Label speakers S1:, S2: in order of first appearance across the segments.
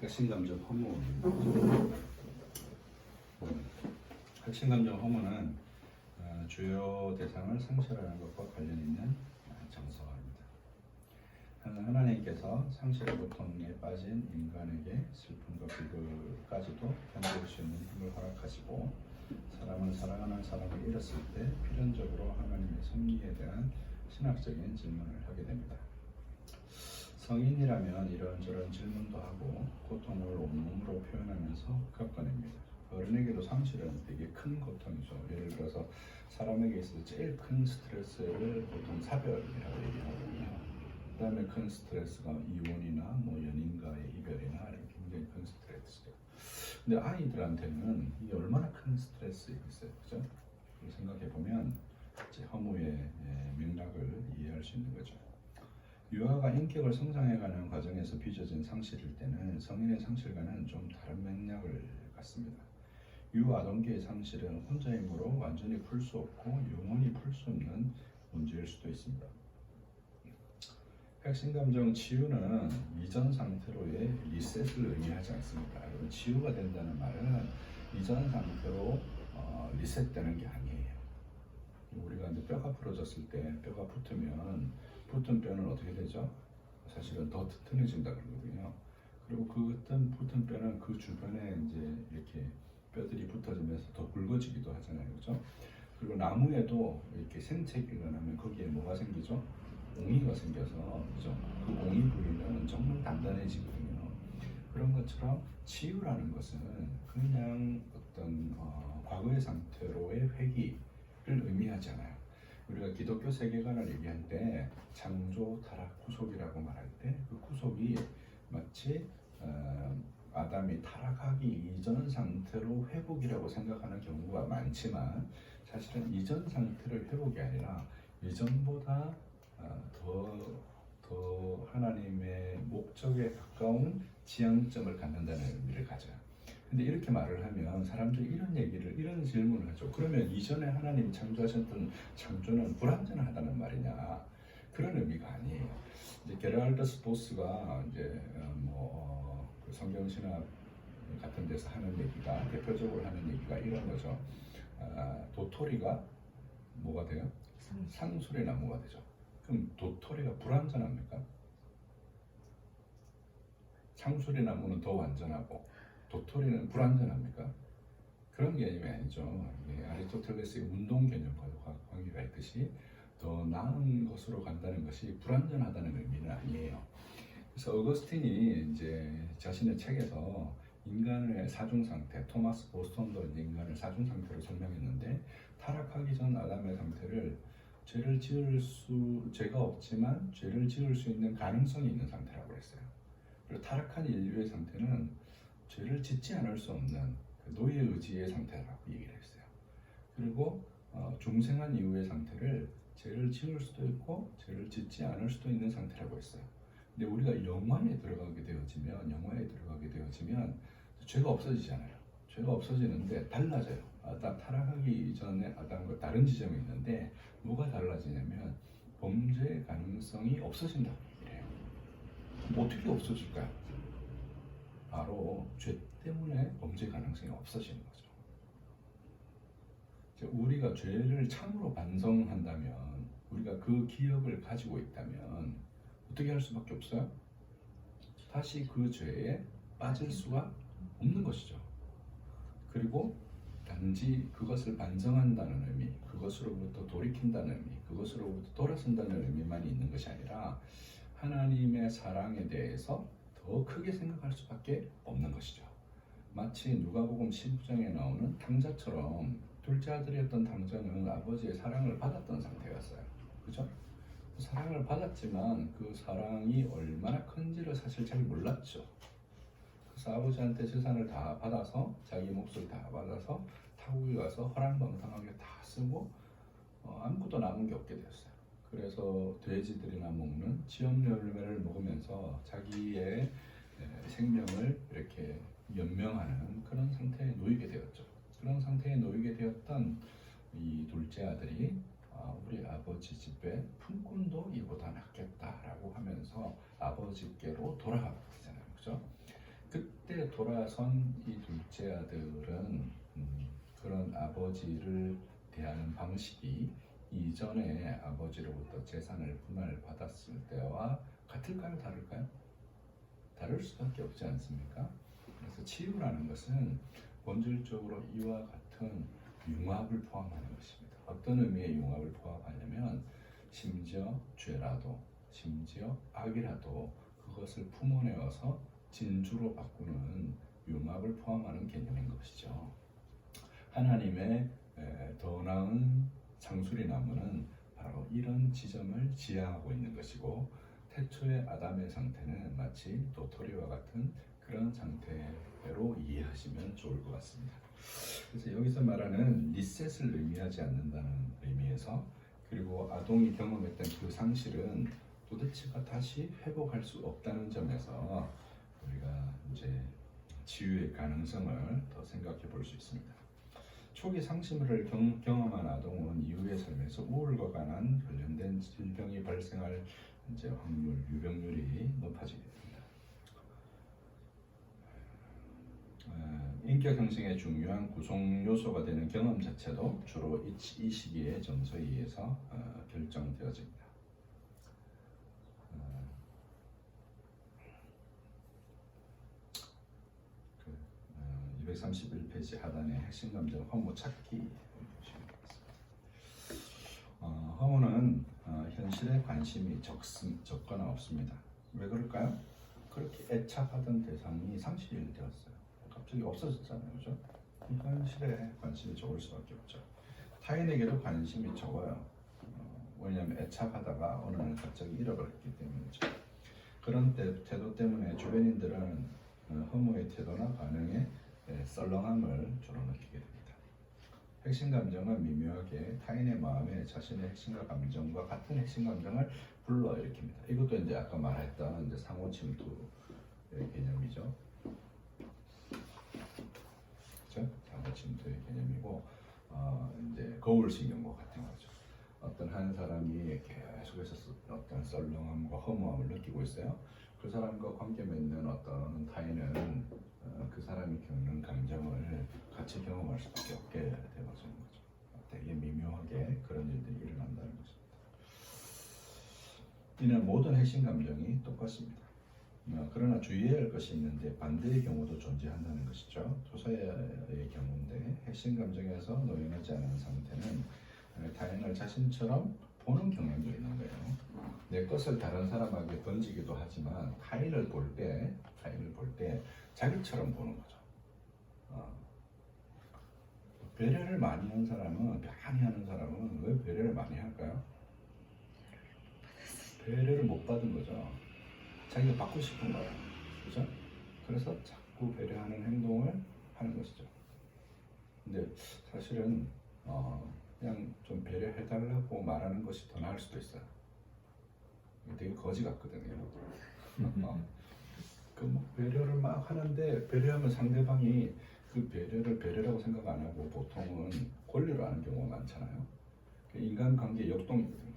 S1: 핵심감정 허무. 핵심감정 허무는 주요 대상을 상실하는 것과 관련 있는 정서입니다. 하나님께서 상실의 고통에 빠진 인간에게 슬픔과 비극까지도 견딜 수 있는 힘을 허락하시고, 사람은 사랑하는 사람을 잃었을 때 필연적으로 하나님의 섭리에 대한 신학적인 질문을 하게 됩니다. 성인이라면 이런저런 질문도 하고 고통을 온몸으로 표현하면서 겪어냅니다. 어른에게도 상실은 되게 큰 고통이죠. 예를 들어서 사람에게 있어서 제일 큰 스트레스를 보통 사별이라고 얘기하거든요. 그 다음에 큰 스트레스가 이혼이나 연인과의 이별이나 이런 굉장히 큰 스트레스죠. 근데 아이들한테는 이게 얼마나 큰 스트레스이겠어요, 그죠? 생각해 보면 허무의 맥락을 이해할 수 있는 거죠. 유아가 인격을 성장해가는 과정에서 빚어진 상실일 때는 성인의 상실과는 좀 다른 맥락을 갖습니다. 유아동기의 상실은 혼자의 힘으로 완전히 풀 수 없고 영원히 풀 수 없는 문제일 수도 있습니다. 핵심감정 치유는 이전 상태로의 리셋을 의미하지 않습니다. 여러분, 치유가 된다는 말은 이전 상태로 리셋되는 게 아니에요. 우리가 이제 뼈가 부러졌을 때 뼈가 붙으면 붙은 뼈는 어떻게 되죠? 사실은 더 튼튼해진다 그러거든요. 그리고 그 붙은 뼈는 그 주변에 이제 이렇게 뼈들이 붙어지면서 더 굵어지기도 하잖아요, 그렇죠? 그리고 나무에도 이렇게 생채기가 일어나면 거기에 뭐가 생기죠? 옹이가 생겨서, 그죠? 그 옹이 부위는 정말 단단해지거든요. 그런 것처럼 치유라는 것은 그냥 어떤 과거의 상태로의 회귀를 의미하잖아요. 우리가 기독교 세계관을 얘기할 때 창조, 타락, 구속이라고 말할 때 그 구속이 마치 아담이 타락하기 이전 상태로 회복이라고 생각하는 경우가 많지만, 사실은 이전 상태를 회복이 아니라 이전보다 더 하나님의 목적에 가까운 지향점을 갖는다는 의미를 가져요. 근데 이렇게 말을 하면 사람들이 이런 질문을 하죠. 그러면 이전에 하나님이 창조하셨던 창조는 불완전하다는 말이냐? 그런 의미가 아니에요. 이제 게라르트 보스가 이제 그 성경신학 같은 데서 하는 얘기가, 대표적으로 하는 얘기가 이런 거죠. 도토리가 뭐가 돼요? 상술의 나무가 되죠. 그럼 도토리가 불완전합니까? 상술의 나무는 더 완전하고 도토리는 불완전합니까? 그런 개념이 아니죠. 아리스토텔레스의 운동 개념과도 관계가 있듯이 더 나은 것으로 간다는 것이 불완전하다는 의미는 아니에요. 그래서 어거스틴이 이제 자신의 책에서 인간의 사중 상태, 토마스 보스턴도 인간을 사중 상태로 설명했는데, 타락하기 전 아담의 상태를 죄가 없지만 죄를 지을 수 있는 가능성이 있는 상태라고 했어요. 그리고 타락한 인류의 상태는 죄를 짓지 않을 수 없는 노예 의지의 상태라고 얘기를 했어요. 그리고 중생한 이후의 상태를 죄를 지을 수도 있고 죄를 짓지 않을 수도 있는 상태라고 했어요. 근데 우리가 영화에 들어가게 되어지면 죄가 없어지잖아요. 죄가 없어지는데 달라져요. 타락하기 전에 아담과 다른 지점이 있는데, 뭐가 달라지냐면 범죄 가능성이 없어진다고 얘기해요. 어떻게 없어질까요? 바로 죄 때문에 범죄 가능성이 없어지는 거죠. 우리가 죄를 참으로 반성한다면, 우리가 그 기억을 가지고 있다면 어떻게 할 수밖에 없어요? 다시 그 죄에 빠질 수가 없는 것이죠. 그리고 단지 그것을 반성한다는 의미, 그것으로부터 돌이킨다는 의미, 그것으로부터 돌아선다는 의미만 있는 것이 아니라 하나님의 사랑에 대해서 더 크게 생각할 수밖에 없는 것이죠. 마치 누가복음 15장에 나오는 탕자처럼, 둘째 아들이었던 탕자는 아버지의 사랑을 받았던 상태였어요. 그죠? 사랑을 받았지만 그 사랑이 얼마나 큰지를 사실 잘 몰랐죠. 그래서 아버지한테 재산을 다 받아서, 자기 몫을 다 받아서 타국에 가서 허랑방탕하게 다 쓰고 아무것도 남은 게 없게 되었어요. 그래서 돼지들이나 먹는 지엽 열매를 먹으면서 자기의 생명을 이렇게 연명하는 그런 상태에 놓이게 되었죠. 그런 상태에 놓이게 되었던 이 둘째 아들이 우리 아버지 집에 품꾼도 이보다 낫겠다라고 하면서 아버지께로 돌아가게 되잖아요. 그죠? 그때 돌아선 이 둘째 아들은 그런 아버지를 대하는 방식이 이전에 아버지로부터 재산을 분할받았을 때와 같을까요? 다를까요? 다를 수밖에 없지 않습니까? 그래서 치유라는 것은 본질적으로 이와 같은 융합을 포함하는 것입니다. 어떤 의미의 융합을 포함하냐면 심지어 죄라도 심지어 악이라도 그것을 품어내어서 진주로 바꾸는 융합을 포함하는 개념인 것이죠. 하나님의 더 나은 창수리 나무는 바로 이런 지점을 지향하고 있는 것이고 태초의 아담의 상태는 마치 도토리와 같은 그런 상태로 이해하시면 좋을 것 같습니다. 그래서 여기서 말하는 리셋을 의미하지 않는다는 의미에서 그리고 아동이 경험했던 그 상실은 도대체가 다시 회복할 수 없다는 점에서 우리가 이제 치유의 가능성을 더 생각해 볼 수 있습니다. 초기 상실을 경험한 아동은 이후의 삶에서 우울과 관련된 질병이 발생할 이제 확률, 유병률이 높아지게 됩니다. 인격 형성의 중요한 구성 요소가 되는 경험 자체도 주로 이 시기의 정서에 의해서 결정되어집니다. 231페이지 하단에 핵심 감정 허무 찾기 허무는 현실에 관심이 적거나 없습니다. 왜 그럴까요? 그렇게 애착하던 대상이 상실이 되었어요. 갑자기 없어졌잖아요, 그죠? 현실에 관심이 적을 수밖에 없죠. 타인에게도 관심이 적어요. 왜냐하면 애착하다가 어느 날 갑자기 잃어버렸기 때문이죠. 그런 태도 때문에 주변인들은 허무의 태도나 반응에 썰렁함을 주로 느끼게 됩니다. 핵심 감정은 미묘하게 타인의 마음에 자신의 핵심과 감정과 같은 핵심 감정을 불러일으킵니다. 이것도 이제 아까 말했던 이제 상호 침투의 개념이죠. 그렇죠? 상호 침투의 개념이고 이제 거울 신경과 같은 거죠. 어떤 한 사람이 계속해서 어떤 썰렁함과 허무함을 느끼고 있어요. 그 사람과 관계 맺는 어떤 타인은 그 사람이 겪는 감정을 같이 경험할 수밖에 없게 되어지는 거죠. 되게 미묘하게 그런 일들이 일어난다는 것입니다. 이는 모든 핵심 감정이 똑같습니다. 그러나 주의해야 할 것이 있는데 반대의 경우도 존재한다는 것이죠. 투사의 경우인데 핵심 감정에서 노연하지 않은 상태는 타인을 자신처럼 보는 경향도 있는 거예요. 내 것을 다른 사람에게 던지기도 하지만 타인을 볼 때 자기처럼 보는 거죠. 배려를 많이 하는 사람은 왜 배려를 많이 할까요? 배려를 못 받은 거죠. 자기가 받고 싶은 거예요. 그죠? 그래서 자꾸 배려하는 행동을 하는 것이죠. 근데 사실은 그냥 좀 배려해달라고 말하는 것이 더 나을 수도 있어요. 되게 거지 같거든요. 그 배려를 막 하는데 배려하면 상대방이 그 배려를 배려라고 생각 안 하고 보통은 권리로 하는 경우가 많잖아요. 인간관계 역동이거든요.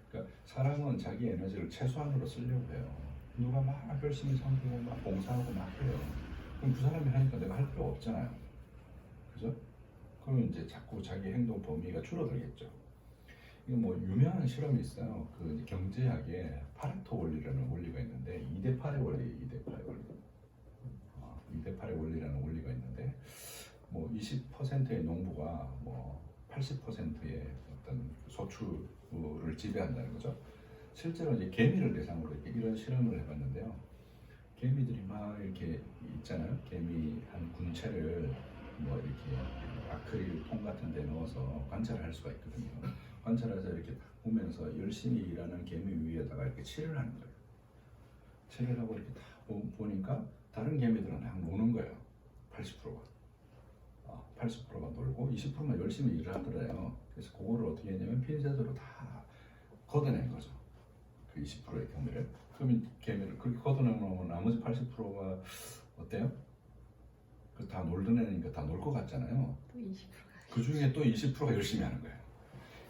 S1: 그러니까 사람은 자기 에너지를 최소한으로 쓰려고 해요. 누가 막 열심히 섬기고 막 봉사하고 막 해요. 그럼 그 사람이 하니까 내가 할 필요 없잖아요. 그죠? 그러면 이제 자꾸 자기 행동 범위가 줄어들겠죠. 이거 뭐 유명한 실험이 있어요. 그 경제학에 파레토 원리라는 원리가 있는데 2대8의 원리, 2대8의 원리. 2대8의 원리라는 원리가 있는데 뭐 20%의 농부가 뭐 80%의 어떤 소출을 지배한다는 거죠. 실제로 이제 개미를 대상으로 이런 실험을 해봤는데요. 개미들이 막 이렇게 있잖아요. 개미 한 군체를 뭐 이렇게 아크릴 통 같은 데 넣어서 관찰을 할 수가 있거든요. 관찰해서 이렇게 보면서 열심히 일하는 개미 위에다가 이렇게 칠을 하는 거예요. 칠을 하고 이렇게 다 보니까 다른 개미들은 그냥 노는 거예요. 80%가. 80%가 놀고 20%만 열심히 일을 하더래요. 그래서 그거를 어떻게 했냐면 핀셋으로 다 걷어낸 거죠. 그 20%의 개미를. 그러면 개미를 그렇게 걷어내면 나머지 80%가 어때요? 그 다 놀던 애니까 다 놀 것 같잖아요.
S2: 또 20%가
S1: 그 중에 또 20%가 열심히 하는 거예요.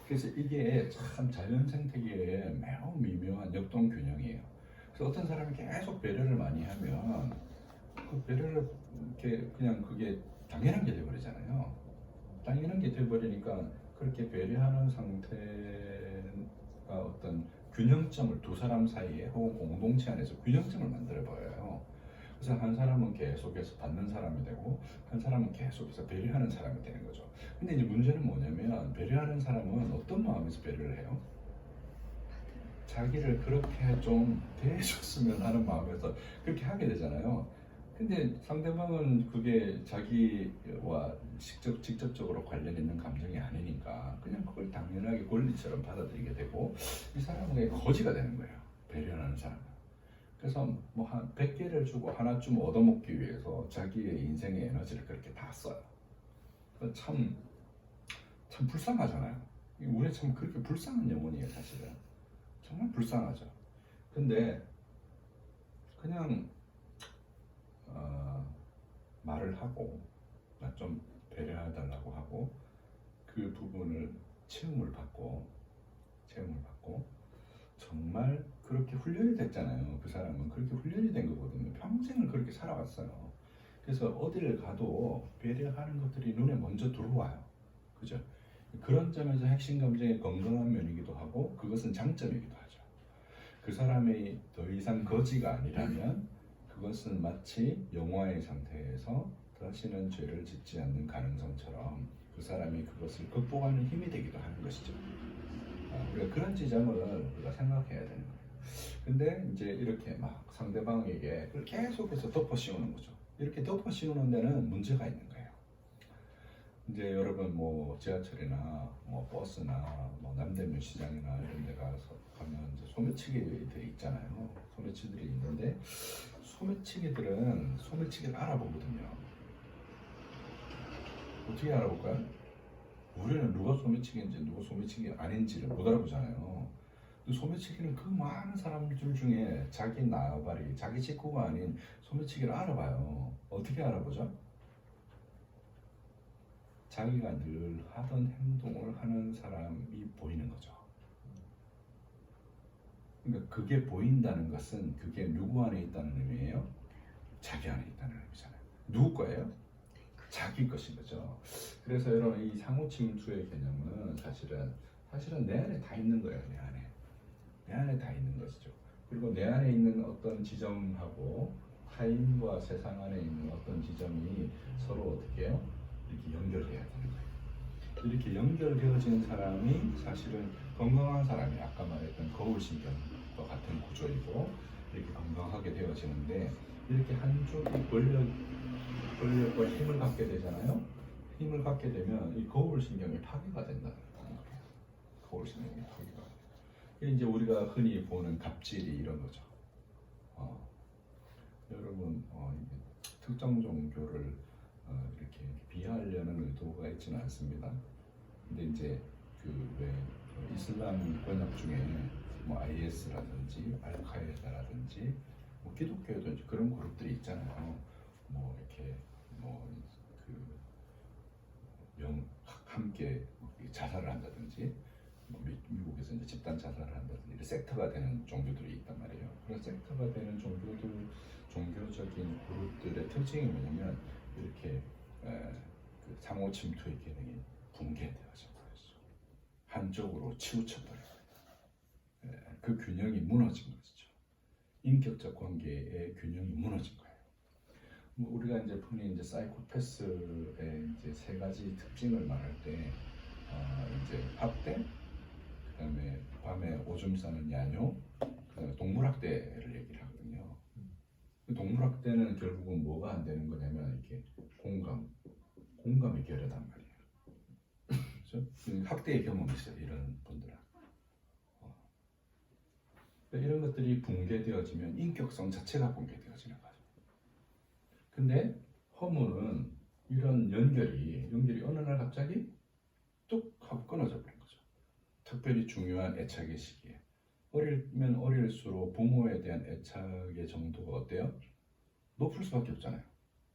S1: 그래서 이게 참 자연 생태계의 매우 미묘한 역동 균형이에요. 그래서 어떤 사람이 계속 배려를 많이 하면 그 배려를 이렇게 그냥 그게 당연한 게 돼버리잖아요. 당연한 게 돼버리니까 그렇게 배려하는 상태가 어떤 균형점을 두 사람 사이에 혹은 공동체 안에서 균형점을 만들어 버려요. 그래서 한 사람은 계속해서 받는 사람이 되고 한 사람은 계속해서 배려하는 사람이 되는 거죠. 근데 이제 문제는 뭐냐면 배려하는 사람은 어떤 마음에서 배려를 해요? 자기를 그렇게 좀 대해줬으면 하는 마음에서 그렇게 하게 되잖아요. 근데 상대방은 그게 자기와 직접적으로 관련 있는 감정이 아니니까 그냥 그걸 당연하게 권리처럼 받아들이게 되고 이 사람에게 거지가 되는 거예요. 배려하는 사람은. 그래서 뭐 한 100개를 주고 하나쯤 얻어먹기 위해서 자기의 인생의 에너지를 그렇게 다 써요. 참, 참 불쌍하잖아요. 우리 참 그렇게 불쌍한 영혼이에요, 사실은. 정말 불쌍하죠. 근데 그냥 말을 하고 좀 배려해달라고 하고 그 부분을 체험을 받고 정말 그렇게 훈련이 됐잖아요. 그 사람은 그렇게 훈련이 된 거거든요. 평생을 그렇게 살아왔어요. 그래서 어디를 가도 배려하는 것들이 눈에 먼저 들어와요. 그죠? 그런 점에서 핵심 감정의 건강한 면이기도 하고 그것은 장점이기도 하죠. 그 사람이 더 이상 거지가 아니라면 그것은 마치 영화의 상태에서 다시는 죄를 짓지 않는 가능성처럼 그 사람이 그것을 극복하는 힘이 되기도 하는 것이죠. 우리가 그런 지점을 우리가 생각해야 되는 거예요. 근데 이제 이렇게 막 상대방에게 그걸 계속해서 덮어 씌우는 거죠. 이렇게 덮어 씌우는 데는 문제가 있는 거예요. 이제 여러분 뭐 지하철이나 뭐 버스나 뭐 남대문 시장이나 이런 데 가서 가면 이제 소매치기들이 있잖아요. 소매치기들이 있는데 소매치기들은 소매치기를 알아보거든요. 어떻게 알아볼까요? 우리는 누가 소매치기인지 누가 소매치기 아닌지를 못 알아보잖아요. 소매치기는 그 많은 사람들 중에 자기 나발이 자기 식구가 아닌 소매치기를 알아봐요. 어떻게 알아보죠? 자기가 늘 하던 행동을 하는 사람이 보이는 거죠. 그러니까 그게 보인다는 것은 그게 누구 안에 있다는 의미예요? 자기 안에 있다는 의미잖아요. 누구 거예요? 자기 것인 거죠. 그래서 여러분 이 상호 침투의 개념은 사실은 내 안에 다 있는 거예요. 내 안에 다 있는 것이죠. 그리고 내 안에 있는 어떤 지점하고 타인과 세상 안에 있는 어떤 지점이 서로 어떻게 해요? 이렇게 연결돼야 되는 거예요. 이렇게 연결되어지는 사람이 사실은 건강한 사람이 아까 말했던 거울신경과 같은 구조이고 이렇게 건강하게 되어지는데 이렇게 한쪽이 권력과 힘을 갖게 되잖아요. 힘을 갖게 되면 이 거울신경이 파괴가 된다는 거예요. 거울신경이 파괴가. 이제 우리가 흔히 보는 갑질이 이런 거죠. 여러분 특정 종교를 이렇게 비하하려는 의도가 있지는 않습니다. 근데 이제 왜 이슬람 권역 중에 뭐 IS라든지 알카에다라든지 뭐 기독교에도 이제 그런 그룹들이 있잖아요. 뭐 이렇게 함께 자살을 한다든지 뭐 미국에서 이제 집단 자살을 한다든지 섹터가 되는 종교들이 있단 말이에요. 그런 섹터가 되는 종교적인 그룹들의 특징이 뭐냐면 이렇게 그 상호 침투의 기능이 붕괴되어져 버렸어. 한쪽으로 치우쳐 버려요. 그 균형이 무너진 것이죠. 인격적 관계의 균형이 무너진 거예요. 우리가 이제 흔히 이제 사이코패스의 이제 세 가지 특징을 말할 때 이제 학대, 그다음에 밤에 오줌 싸는 야뇨, 그다음에 동물학대를 얘기를 하거든요. 동물학대는 결국은 뭐가 안 되는 거냐면 이렇게 공감이 결여단 말이에요. 그렇죠? 학대의 경험이 있어요, 이런 분들은. 이런 것들이 붕괴되어지면 인격성 자체가 붕괴되어지는 거죠. 근데 허무는 이런 연결이 어느 날 갑자기 뚝 하고 끊어져 버린 거죠. 특별히 중요한 애착의 시기에. 어리면 어릴수록 부모에 대한 애착의 정도가 어때요? 높을 수밖에 없잖아요.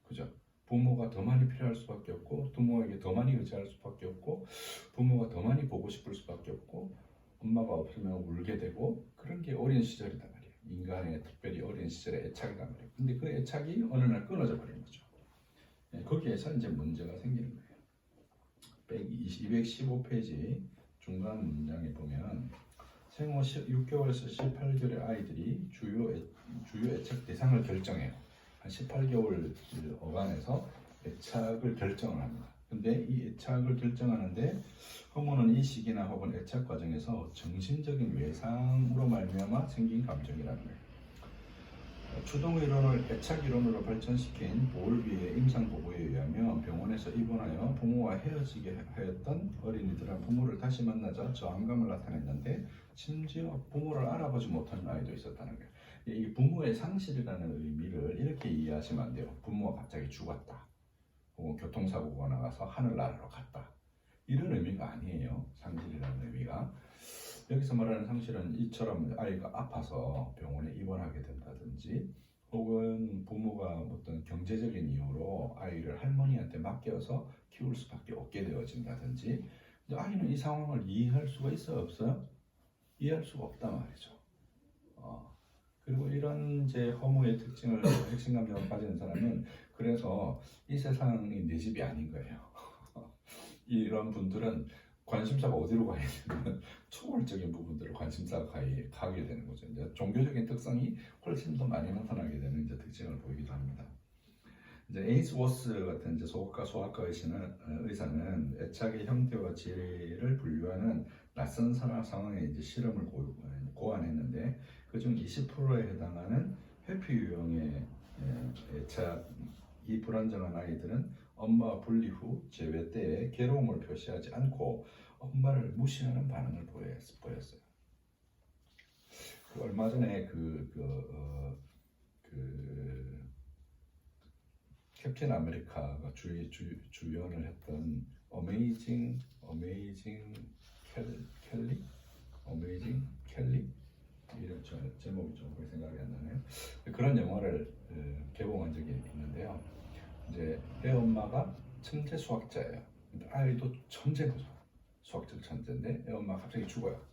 S1: 그죠? 부모가 더 많이 필요할 수밖에 없고 부모에게 더 많이 의지할 수밖에 없고 부모가 더 많이 보고 싶을 수밖에 없고 엄마가 없으면 울게 되고 그런 게 어린 시절이단 말이에요. 인간의 특별히 어린 시절의 애착이란 말이에요. 근데 그 애착이 어느 날 끊어져 버린 거죠. 거기에서 이제 문제가 생기는 거예요. 215페이지 중간 문장에 보면 생후 6개월에서 18개월의 아이들이 주요 애착 대상을 결정해요. 한 18개월 어간에서 애착을 결정을 합니다. 근데 이 애착을 결정하는데 허무는 이 시기나 혹은 애착 과정에서 정신적인 외상으로 말미암아 생긴 감정이라는 거예요. 추동 이론을 애착 이론으로 발전시킨 보울비의 임상 보고에 의하면 병원에서 입원하여 부모와 헤어지게 하였던 어린이들은 부모를 다시 만나자 저항감을 나타냈는데 심지어 부모를 알아보지 못하는 아이도 있었다는 거예요. 이 부모의 상실이라는 의미를 이렇게 이해하시면 안 돼요. 부모가 갑자기 죽었다. 혹은 교통사고가 나가서 하늘나라로 갔다. 이런 의미가 아니에요. 상실이라는 의미가. 여기서 말하는 상실은 이처럼 아이가 아파서 병원에 입원하게 된다든지 혹은 부모가 어떤 경제적인 이유로 아이를 할머니한테 맡겨서 키울 수밖에 없게 되어진다든지 아이는 이 상황을 이해할 수가 있어요? 없어요? 이해할 수가 없단 말이죠. 그리고 이런 이제 허무의 특징을 핵심 감정을 가진 사람은 그래서 이 세상이 내 집이 아닌 거예요. 이런 분들은 관심사가 어디로 가야 되면 초월적인 부분들을 관심사가 가게 되는 거죠. 이제 종교적인 특성이 훨씬 더 많이 나타나게 되는 이제 특징을 보이기도 합니다. 이제 에이스워스 같은 이제 소아과 의사는 애착의 형태와 질을 분류하는 낯선 상황에 이제 실험을 고안했는데 그중 20%에 해당하는 회피 유형의 애착이 불안정한 아이들은 엄마와 분리 후 재회 때에 괴로움을 표시하지 않고 엄마를 무시하는 반응을 보였어요. 얼마 전에 캡틴 아메리카가 주연을 했던 어메이징 켈리 이런 제목이 좀 생각이 안 나네요. 그런 영화를 개봉한 적이 있는데요. 이제 애 엄마가 천재 수학자예요. 근데 아이도 천재인 거죠. 수학적 천재인데 애 엄마가 갑자기 죽어요.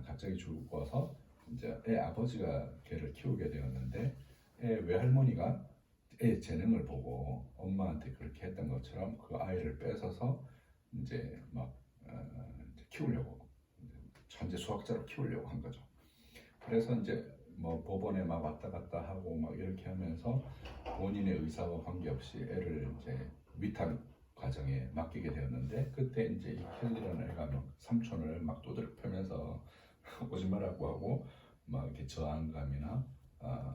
S1: 갑자기 죽어서 이제 애 아버지가 걔를 키우게 되었는데 애 외할머니가 애 재능을 보고 엄마한테 그렇게 했던 것처럼 그 아이를 뺏어서 이제 막 키우려고 천재 수학자로 키우려고 한 거죠. 그래서 이제 뭐 법원에 막 왔다 갔다 하고 막 이렇게 하면서 본인의 의사와 관계없이 애를 이제 위탁 과정에 맡기게 되었는데 그때 이제 이 켈리라는 애가 막 삼촌을 막 두드려 패면서 오지 말라고 하고 막 이렇게 저항감이나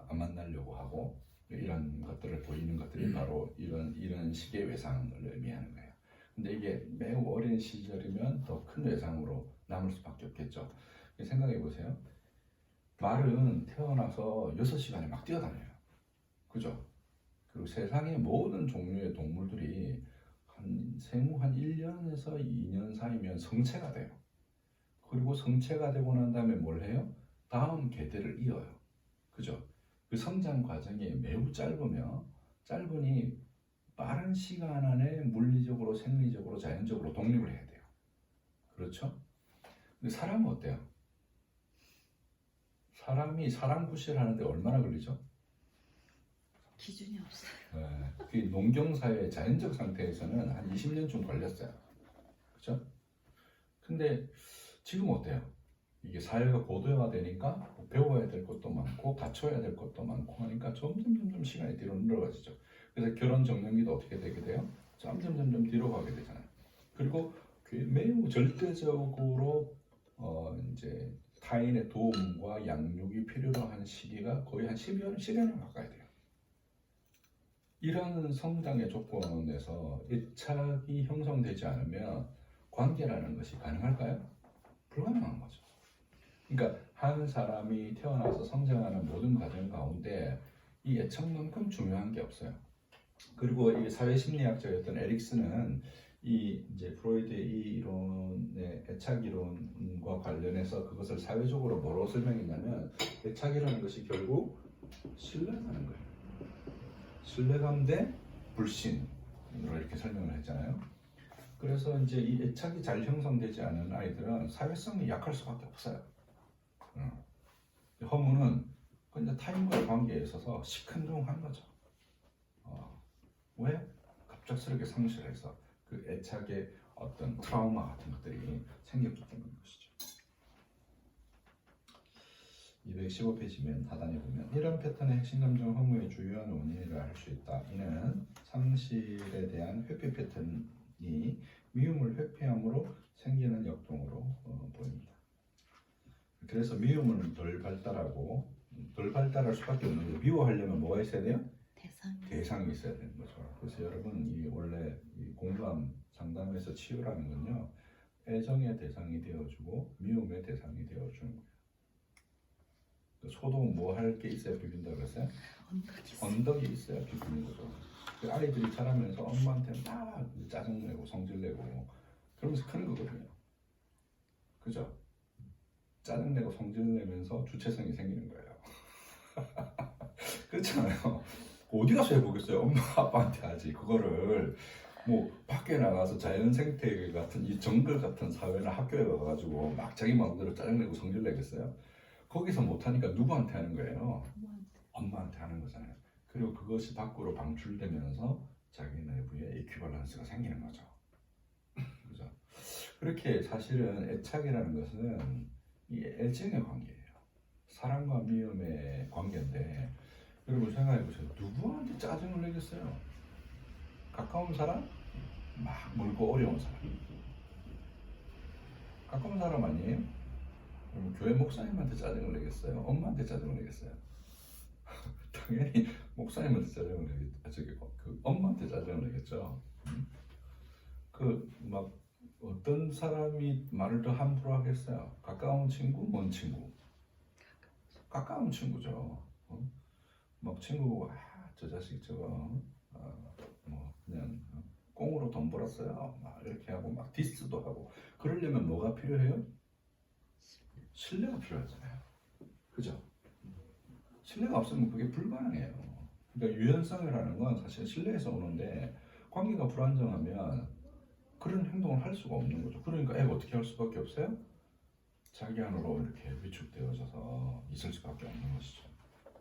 S1: 안 만나려고 하고 이런 것들을 보이는 것들이 바로 이런 식의 외상을 의미하는 거예요. 근데 이게 매우 어린 시절이면 더 큰 외상으로 남을 수밖에 없겠죠. 생각해 보세요. 말은 태어나서 6시간에 막 뛰어다녀요. 그죠? 그리고 세상의 모든 종류의 동물들이 생후 한 1년에서 2년 사이면 성체가 돼요. 그리고 성체가 되고 난 다음에 뭘 해요? 다음 계대를 이어요. 그죠? 그 성장 과정이 매우 짧으니 빠른 시간 안에 물리적으로, 생리적으로, 자연적으로 독립을 해야 돼요. 그렇죠? 근데 사람은 어때요? 사람이 사람 구실하는데 얼마나 걸리죠?
S2: 기준이 없어요.
S1: 네, 그 농경사회의 자연적 상태에서는 한 20년쯤 걸렸어요. 그렇죠? 근데 지금 어때요? 이게 사회가 고도화되니까 배워야 될 것도 많고 갖춰야 될 것도 많고 하니까 점점 시간이 뒤로 늘어가지죠. 그래서 결혼 정년기도 어떻게 되게 돼요? 점점 뒤로 가게 되잖아요. 그리고 매우 절대적으로 이제 타인의 도움과 양육이 필요로 한 시기가 거의 한 10년 가까이 돼요. 이런 성장의 조건에서 애착이 형성되지 않으면 관계라는 것이 가능할까요? 불가능한 거죠. 그러니까 한 사람이 태어나서 성장하는 모든 과정 가운데 이 애착만큼 중요한 게 없어요. 그리고 이 사회심리학자였던 에릭슨은 이제 프로이드의 이 이론의 애착 이론과 관련해서 그것을 사회적으로 뭐로 설명했냐면 애착이라는 것이 결국 신뢰라는 거예요. 신뢰감 대 불신으로 이렇게 설명을 했잖아요. 그래서 이제 이 애착이 잘 형성되지 않은 아이들은 사회성이 약할 수밖에 없어요. 허무는 그냥 타인과의 관계에 있어서 시큰둥한 거죠. 왜? 갑작스럽게 상실해서 그 애착의 어떤 트라우마 같은 것들이 생겼기 때문인 것이죠. 215페이지면 하단에 보면 이런 패턴의 핵심 감정 허무의 주요한 원인이라 할 수 있다. 이는 상실에 대한 회피 패턴이 미움을 회피함으로 생기는 역동으로 보입니다. 그래서 미움은 덜 발달할 수밖에 없는 거죠. 미워하려면 뭐가 있어야 돼요? 대상이 있어야 되는 거죠. 그래서 여러분 이 원래 이 공감 상담에서 치유라는 건요, 애정의 대상이 되어주고 미움의 대상이 되어주는 거예요. 소도 뭐 할 게 있어야 비빈다 그랬어요? 언덕이 있어야 비비는 거죠. 그 아이들이 자라면서 엄마한테 막 짜증내고 성질내고 그러면서 크는 거거든요. 그죠? 짜증내고 성질내면서 주체성이 생기는 거예요. 그렇잖아요. 어디 가서 해보겠어요? 엄마 아빠한테 하지. 그거를 뭐 밖에 나가서 자연 생태 같은 이 정글 같은 사회나 학교에 가가지고 막 자기 마음대로 짜증내고 성질내겠어요? 거기서 못하니까 누구한테 하는 거예요? 엄마한테 하는 거잖아요. 그리고 그것이 밖으로 방출되면서 자기 내부에 이퀴밸런스가 생기는 거죠. 그죠? 그렇게 사실은 애착이라는 것은 이 애증의 관계예요. 사랑과 미움의 관계인데 여러분 생각해보세요. 누구한테 짜증을 내겠어요? 가까운 사람? 막 멀고 어려운 사람. 가까운 사람 아니에요? 그럼 교회 목사님한테 짜증을 내겠어요? 엄마한테 짜증을 내겠어요? 당연히 목사님한테 짜증을 내겠죠. 그 엄마한테 짜증을 내겠죠. 그 막 어떤 사람이 말을 더 함부로 하겠어요? 가까운 친구, 먼 친구? 가까운 친구죠. 막 친구 저 자식 저거 뭐 그냥 꽁으로 돈 벌었어요. 막 이렇게 하고 막 디스도 하고 그러려면 뭐가 필요해요? 신뢰가 필요하잖아요. 그죠? 신뢰가 없으면 그게 불가능해요. 그러니까 유연성이라는 건 사실 신뢰에서 오는데 관계가 불안정하면 그런 행동을 할 수가 없는 거죠. 그러니까 애가 어떻게 할 수밖에 없어요? 자기 안으로 이렇게 위축되어져서 있을 수밖에 없는 것이죠.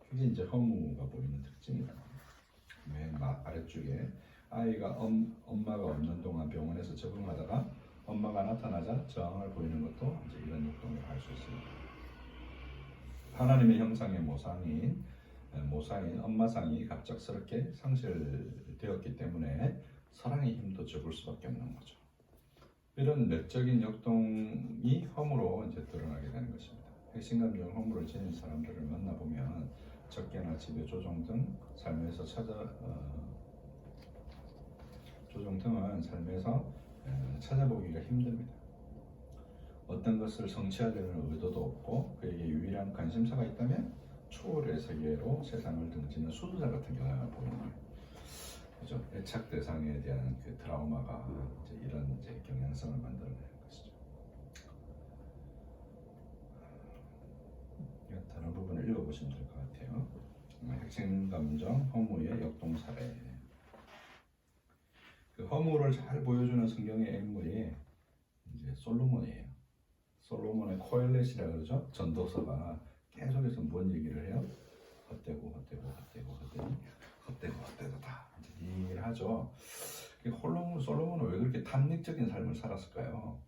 S1: 그게 이제 허무가 보이는 특징이다. 맨 아래쪽에 아이가 엄마가 없는 동안 병원에서 적응하다가 엄마가 나타나자 저항을 보이는 것도 이제 이런 역동이라고 할 수 있습니다. 하나님의 형상의 모사인 엄마상이 갑작스럽게 상실되었기 때문에 사랑의 힘도 적을 수밖에 없는 거죠. 이런 내적인 역동이 허무로 이제 드러나게 되는 것입니다. 핵심 감정 허무를 지닌 사람들을 만나보면 적게나 집의 조정 등은 삶에서 찾아보기가 힘듭니다. 어떤 것을 성취하려는 의도도 없고 그에게 유일한 관심사가 있다면 초월의 세계로 세상을 등지는 수도자 같은 경향을 보이는 거예요. 그죠? 애착 대상에 대한 그 트라우마가 이제 이런 이제 경향성을 만들어내는 것이죠. 다른 부분을 읽어보시면 될 것 같아요. 핵심 감정 허무의 역동 사례. 그 허무를 잘 보여주는 성경의 인물이 이제 솔로몬이에요. 솔로몬의 코엘렛이라 그러죠. 전도서가 계속해서 뭔 얘기를 해요? 헛되고 헛되다 이제 얘기를 하죠. 솔로몬은 왜 그렇게 탐닉적인 삶을 살았을까요?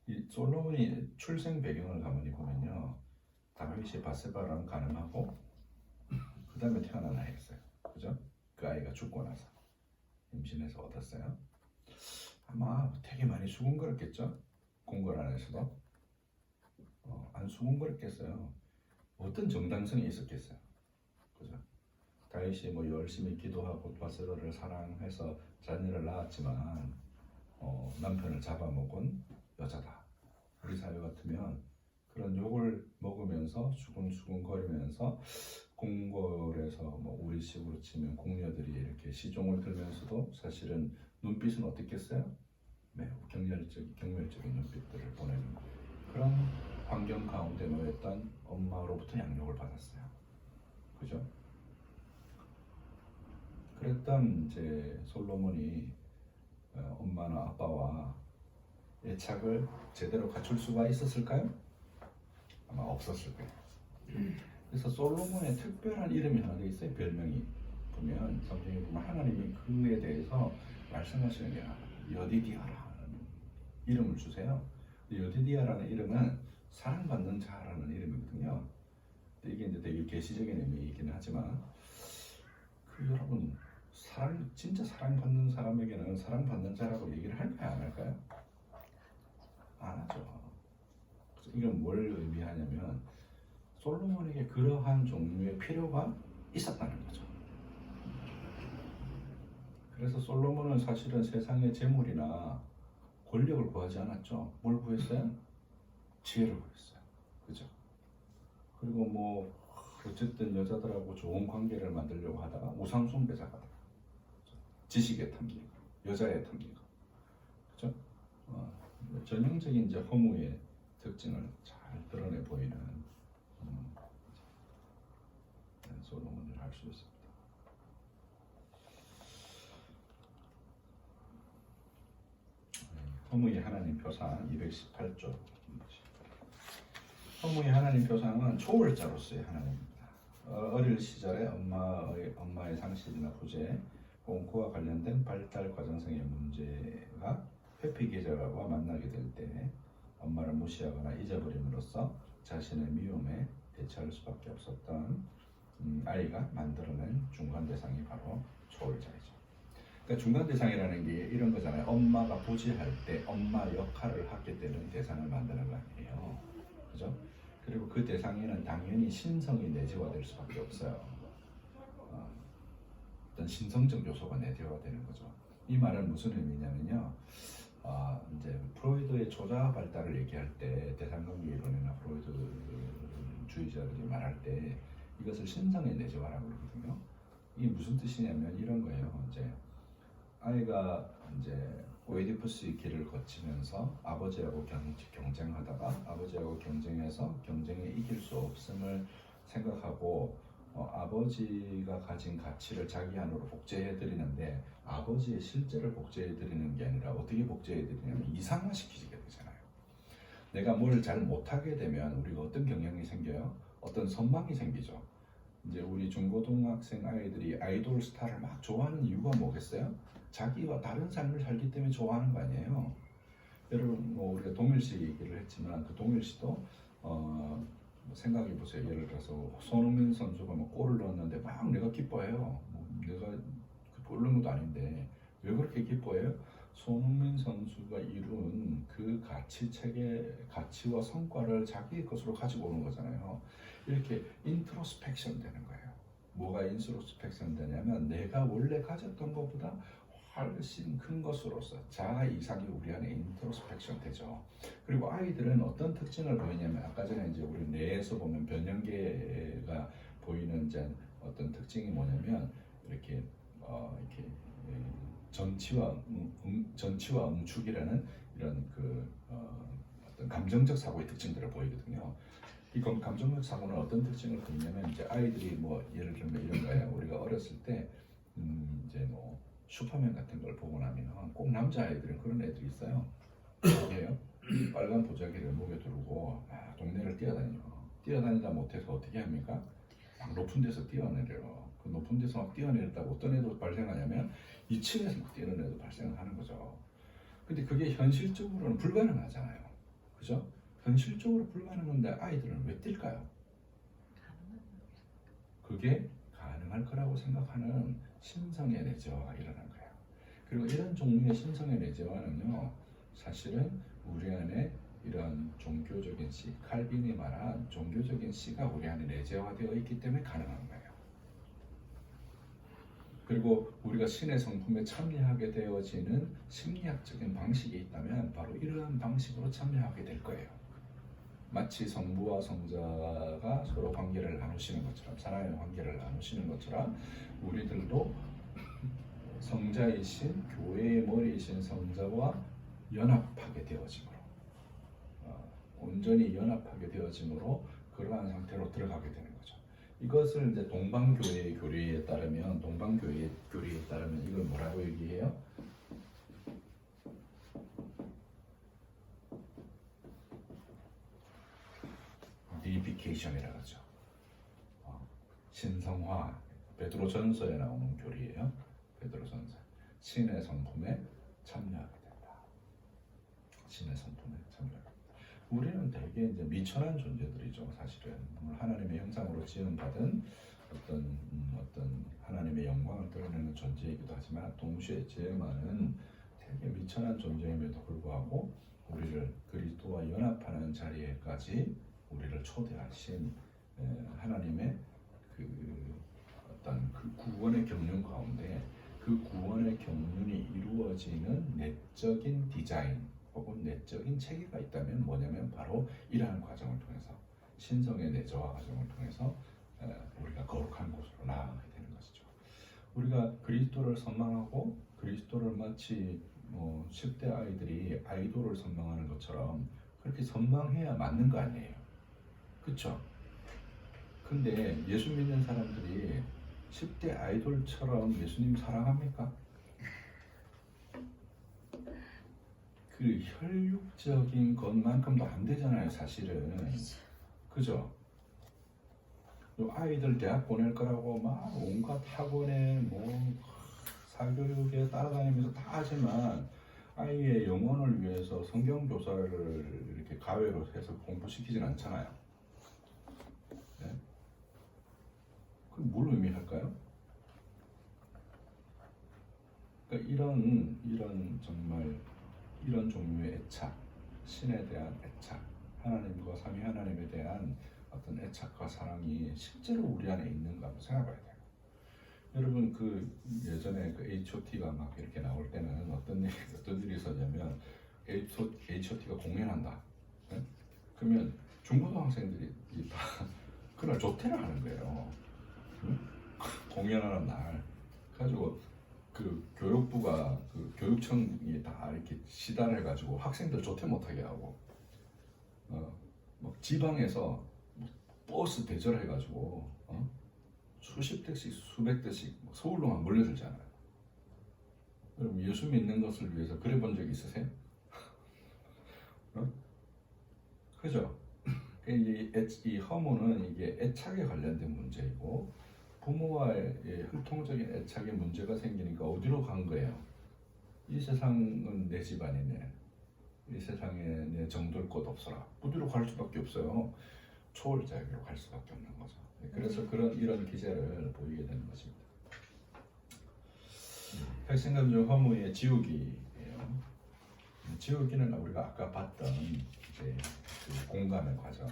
S1: 이 솔로몬이 출생 배경을 가만히 보면요, 다윗이 바세바랑 가늠하고 그 다음에 태어난 아이였어요. 그죠? 그 아이가 죽고 나서 임신해서 얻었어요. 아마 되게 많이 수군거렸겠죠? 궁궐 안에서도 안 수군거렸겠어요. 어떤 정당성이 있었겠어요. 그죠? 다윗이 뭐 열심히 기도하고 바세바를 사랑해서 자녀를 낳았지만 남편을 잡아먹은 여자다. 우리 사회 같으면 그런 욕을 먹으면서 수군수군거리면서 궁궐에서 뭐 우리식으로 치면 궁녀들이 이렇게 시종을 들면서도 사실은 눈빛은 어떻겠어요? 매우 경멸적인 눈빛들을 보내는 그런 환경 가운데 놓였던 엄마로부터 양육을 받았어요. 그죠? 그랬던 이제 솔로몬이 엄마나 아빠와 애착을 제대로 갖출 수가 있었을까요? 아마 없었을 거예요. 그래서 솔로몬의 특별한 이름이 하나 돼 있어요. 별명이 보면 성경에 보면 하나님이 그에 대해서 말씀하시는 게 여디디아라는 이름을 주세요. 여디디아라는 이름은 사랑받는 자라는 이름이거든요. 이게 이제 되게 계시적인 의미이긴 하지만 여러분 진짜 사랑받는 사람에게는 사랑받는 자라고 얘기를 할까요? 안 할까요? 안 하죠. 그래서 이건 뭘 의미하냐면 솔로몬에게 그러한 종류의 필요가 있었다는 거죠. 그래서 솔로몬은 사실은 세상의 재물이나 권력을 구하지 않았죠. 뭘 구했어요? 지혜를 구했어요. 그죠? 그리고 뭐 어쨌든 여자들하고 좋은 관계를 만들려고 하다가 우상 숭배자가 돼요. 지식의 탐닉, 여자의 탐닉, 그죠? 전형적인 이제 허무의 특징을 잘 드러내 보이는 솔로몬을 알 수 있습니다. 허무의 하나님 표상 218조. 허무의 하나님 표상은 초월자로서의 하나님입니다. 어릴 시절에 엄마의 상실이나 부재, 공부와 관련된 발달 과정성의 문제가 회피 계절과 만나게 될 때 엄마를 무시하거나 잊어버림으로써 자신의 미움에 대처할 수밖에 없었던 아이가 만들어낸 중간 대상이 바로 초월자이죠. 그러니까 중간 대상이라는 게 이런 거잖아요. 엄마가 부재할 때 엄마 역할을 하게 되는 대상을 만드는 거 아니에요. 그죠? 그리고 그 대상에는 당연히 신성이 내재화될 수밖에 없어요. 어떤 신성적 요소가 내재화되는 거죠. 이 말은 무슨 의미냐면요. 이제 프로이드의 조자 발달을 얘기할 때 대상관계 이론이나 프로이드주의자들이 말할 때 이것을 신성의 내재화라고 그러거든요. 이게 무슨 뜻이냐면 이런 거예요. 이제 아이가 이제 오이디푸스의 길을 거치면서 아버지하고 경쟁하다가 아버지하고 경쟁해서 경쟁에 이길 수 없음을 생각하고 아버지가 가진 가치를 자기 안으로 복제해드리는데 아버지의 실제를 복제해드리는 게 아니라 어떻게 복제해드리냐면 이상화시키게 되잖아요. 내가 뭘 잘 못하게 되면 우리가 어떤 경향이 생겨요? 어떤 선망이 생기죠. 이제 우리 중고등학생 아이들이 아이돌 스타를 막 좋아하는 이유가 뭐겠어요? 자기와 다른 삶을 살기 때문에 좋아하는 거 아니에요. 여러분 뭐 우리가 동일시 얘기를 했지만 그 동일시도 생각해 보세요. 예를 들어서 손흥민 선수가 뭐 골을 넣었는데 막 내가 기뻐해요. 뭐 내가 그런 것도 아닌데 왜 그렇게 기뻐해요? 손흥민 선수가 이룬 그 가치와 성과를 자기 것으로 가지고 오는 거잖아요. 이렇게 인트로스펙션 되는 거예요. 뭐가 인트로스펙션 되냐면 내가 원래 가졌던 것보다 훨씬 큰 것으로서 자아 이상이 우리 안에 인트로스펙션 되죠. 그리고 아이들은 어떤 특징을 보이냐면 아까 전에 이제 우리 뇌에서 보면 변형계가 보이는 이제 어떤 특징이 뭐냐면 이렇게 전치와 응축이라는 이런 어떤 감정적 사고의 특징들을 보이거든요. 이 감정적 사고는 어떤 특징을 보이냐면 이제 아이들이 뭐 예를 들면 이런 거예요. 우리가 어렸을 때 이제 뭐 슈퍼맨 같은 걸 보고 나면 꼭 남자아이들은 그런 애들이 있어요. 이게요. 빨간 보자기를 목에 두르고 동네를 뛰어다니다 못해서 어떻게 합니까? 막 높은 데서 뛰어내려요. 그 높은 데서 막 뛰어내렸다고 어떤 애도 발생하냐면 2층에서 막 뛰는 애도 발생하는 거죠. 근데 그게 현실적으로는 불가능하잖아요. 그죠? 현실적으로 불가능한데 아이들은 왜 뛸까요? 그게 가능할 거라고 생각하는 신성의 내재화가 일어난 거예요. 그리고 이런 종류의 신성의 내재화는요, 사실은 우리 안에 이런 종교적인 씨, 칼빈이 말한 종교적인 씨가 우리 안에 내재화되어 있기 때문에 가능한 거예요. 그리고 우리가 신의 성품에 참여하게 되어지는 심리학적인 방식이 있다면 바로 이러한 방식으로 참여하게 될 거예요. 마치 성부와 성자가 서로 관계를 나누시는 것처럼, 사랑의 관계를 나누시는 것처럼 우리들도 성자이신 교회의 머리이신 성자와 연합하게 되어짐으로 온전히 연합하게 되어짐으로 그러한 상태로 들어가게 되는 거죠. 이것을 이제 동방교회의 교리에 따르면 이걸 뭐라고 얘기해요? 데이피케이션이라고 하죠. 신성화, 베드로전서에 나오는 교리예요. 베드로전서. 신의 성품에 참여하게 된다. 신의 성품에 참여하게 된다. 우리는 되게 이제 미천한 존재들이죠. 사실은 하나님의 형상으로 지음받은 어떤 하나님의 영광을 드러내는 존재이기도 하지만 동시에 제일 많은 되게 미천한 존재임에도 불구하고 우리를 그리스도와 연합하는 자리에까지 우리를 초대하신 하나님의 그 어떤 그 구원의 경륜 가운데 그 구원의 경륜이 이루어지는 내적인 디자인 혹은 내적인 체계가 있다면 뭐냐면 바로 이러한 과정을 통해서 신성의 내조화 과정을 통해서 우리가 거룩한 곳으로 나아가게 되는 것이죠. 우리가 그리스도를 선망하고 그리스도를 마치 10대 아이들이 아이돌을 선망하는 것처럼 그렇게 선망해야 맞는 거 아니에요. 그렇죠? 근데 예수 믿는 사람들이 10대 아이돌처럼 예수님 사랑합니까? 그 혈육적인 것만큼도 안 되잖아요, 사실은. 그죠? 아이들 대학 보낼 거라고 막 온갖 학원에 사교육에 따라다니면서 다 하지만 아이의 영혼을 위해서 성경 교사를 이렇게 가외로 해서 공부시키진 않잖아요. 네? 그게 뭘 의미할까요? 그러니까 이런 정말 이런 종류의 애착, 신에 대한 애착, 하나님과 삼위 하나님에 대한 어떤 애착과 사랑이 실제로 우리 안에 있는가 한번 생각해봐야 돼요. 여러분 그 예전에 그 H.O.T가 막 이렇게 나올 때는 어떤 일이 있었냐면 H.O.T가 공연한다. 네? 그러면 중고등학생들이 다 그날 조퇴를 하는 거예요. 응? 공연하는 날. 그래가지고 그 교육부가 그 교육청이 다 이렇게 시달을 해가지고 학생들 조퇴 못하게 하고 막 지방에서 버스 대절해가지고 수십 대씩 수백 대씩 서울로만 몰려들잖아요. 여러분 예수 믿는 것을 위해서 그래 본 적 있으세요? 그죠? 이 허무는 이게 애착에 관련된 문제이고 부모와의 혈통적인 애착의 문제가 생기니까 어디로 간 거예요? 이 세상은 내 집안이네. 이 세상에 내 정들 곳 없어라. 어디로 갈 수밖에 없어요. 초월자에게로 갈 수밖에 없는 거죠. 그래서 이런 기제를 보이게 되는 것입니다. 핵심감정 허무의 지우기예요. 지우기는 우리가 아까 봤던 이제 그 공감의 과정,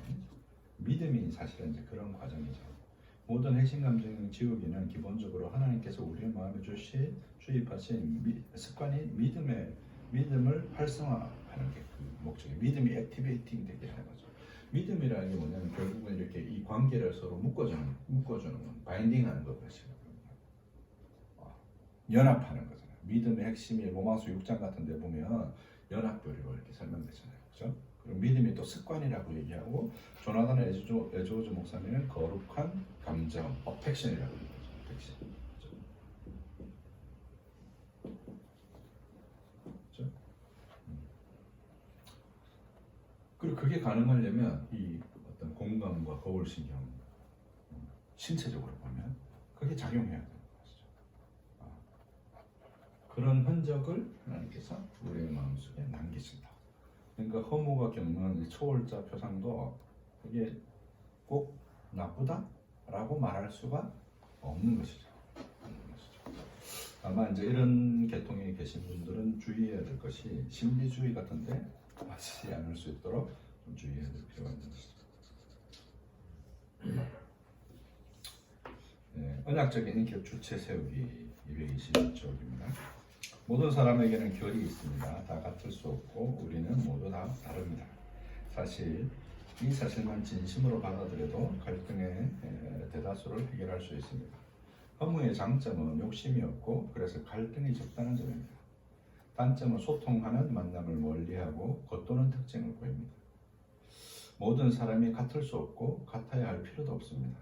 S1: 믿음이 사실은 이제 그런 과정이죠. 모든 핵심감정 지우기는 기본적으로 하나님께서 우리의 마음에 주입하신 습관이 믿음을 활성화하는 게 그 목적이에요. 믿음이 액티베이팅 되게 하는 거죠. 믿음이라는 게 뭐냐면 결국은 이렇게 이 관계를 서로 묶어주는 바인딩하는 것이거든요. 연합하는 거잖아요. 믿음의 핵심이 로마서 6장 같은 데 보면 연합교리로 이렇게 설명되잖아요. 그렇죠? 그리고 믿음이 또 습관이라고 얘기하고 조나단 에즈워즈 목사님은 거룩한 감정, 어펙션이라고 얘기하죠. 어펙션. 그렇죠? 그리고 그게 가능하려면 이 어떤 공감과 거울신경 신체적으로 보면 그게 작용해야 되는 것이죠. 그런 흔적을 하나님께서 우리의 마음속에 남기신다. 그러니까 허무가 겪는 초월자 표상도 이게 꼭 나쁘다라고 말할 수가 없는 것이죠. 아마 이제 이런 계통에 계신 분들은 주의해야 될 것이 신비주의 같은데 하지 않을 수 있도록 좀 주의해야 될 필요가 있는 것이죠. 네, 언약적인 인격 주체 세우기 221쪽입니다. 모든 사람에게는 결이 있습니다. 다 같을 수 없고 우리는 모두 다 다릅니다. 이 사실만 진심으로 받아들여도 갈등의 대다수를 해결할 수 있습니다. 허무의 장점은 욕심이 없고 그래서 갈등이 적다는 점입니다. 단점은 소통하는 만남을 멀리하고 겉도는 특징을 보입니다. 모든 사람이 같을 수 없고 같아야 할 필요도 없습니다.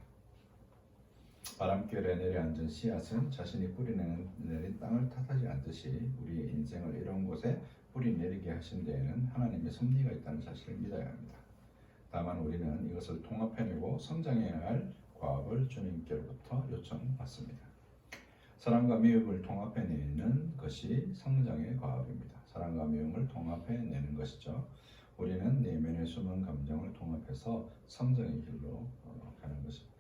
S1: 바람결에 내려앉은 씨앗은 자신이 뿌리 내린 땅을 탓하지 않듯이 우리의 인생을 이런 곳에 뿌리 내리게 하신 데에는 하나님의 섭리가 있다는 사실을 믿어야 합니다. 다만 우리는 이것을 통합해내고 성장해야 할 과업을 주님께로부터 요청받습니다. 사랑과 미움을 통합해내는 것이 성장의 과업입니다. 사랑과 미움을 통합해내는 것이죠. 우리는 내면의 숨은 감정을 통합해서 성장의 길로 가는 것입니다.